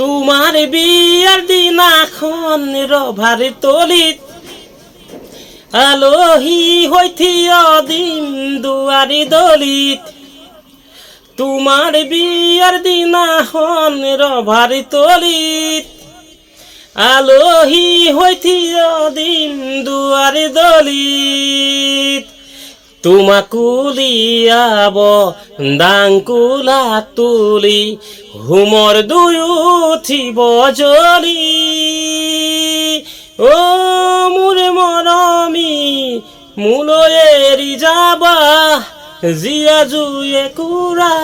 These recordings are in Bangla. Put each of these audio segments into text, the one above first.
তোমার বিয়ার দিনাখন রভার তলিত আলহী হইথিয় দিন দুয়ারি দলিত। তোমার বিয়ার দিনাখন রভার তলিত আলহী হইথিয় দিন দুয়ারি দলিত। তোমাকুলিয়াব দাংকুলা তুলি হুমর দুই উঠিব জলি। ও মোর মরমি মুলয়েরি যাবা জিয়া জুয়ে কুড়া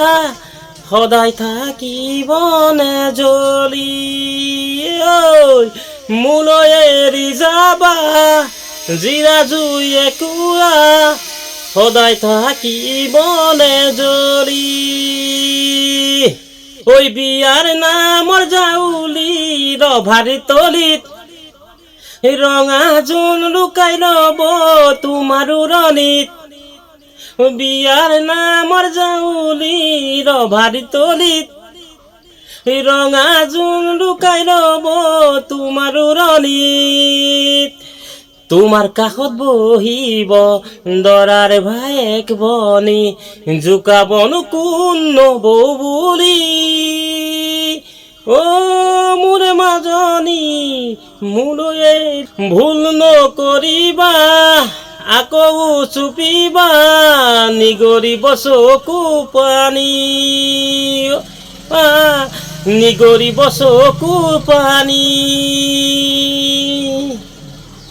সদায় থাকিব নে জলি। ওই মুলয়েরি যাবা জিয়া জুয়ে কুড়া সদায় থাকিব নে জলি। ওই বিয়ার নামর জাউলি রভার তলিত রঙা জোন লুকাই লব তোমার উরনিত। বিয়ার নামর জাউলি রভার তলিত রঙা জোন লুকাই লব তোমার উরনিত। তোমার কাষত বহিব দরার ভায়েক বনি জোকাবন কোন নবৌ বুলি। ও মোর মাজনী মোলৈ ভুল নকৰিবা আকৌ চুপিবা নিগৰিব চকু পানী। নিগৰিব চকু পানী।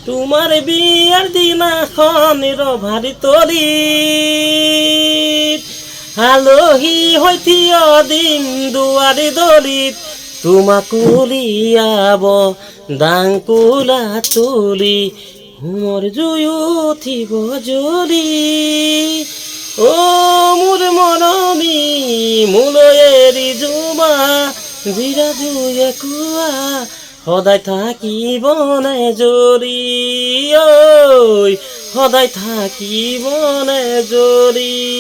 তোমার বিয়ার দিনাখন রভার তলিত আলহী হইথিয় দিন দুয়ারি দলিত। তোমাকুলিয়াব দাংকুলা তুলি হুমর জুই উঠিব জলি। ও মোর মরমি মুলয়েরি জুমা জিরা জুয়ে কুয়া সদায় থাকিব নে জলি। ওই সদায় থাকিব নে জলি।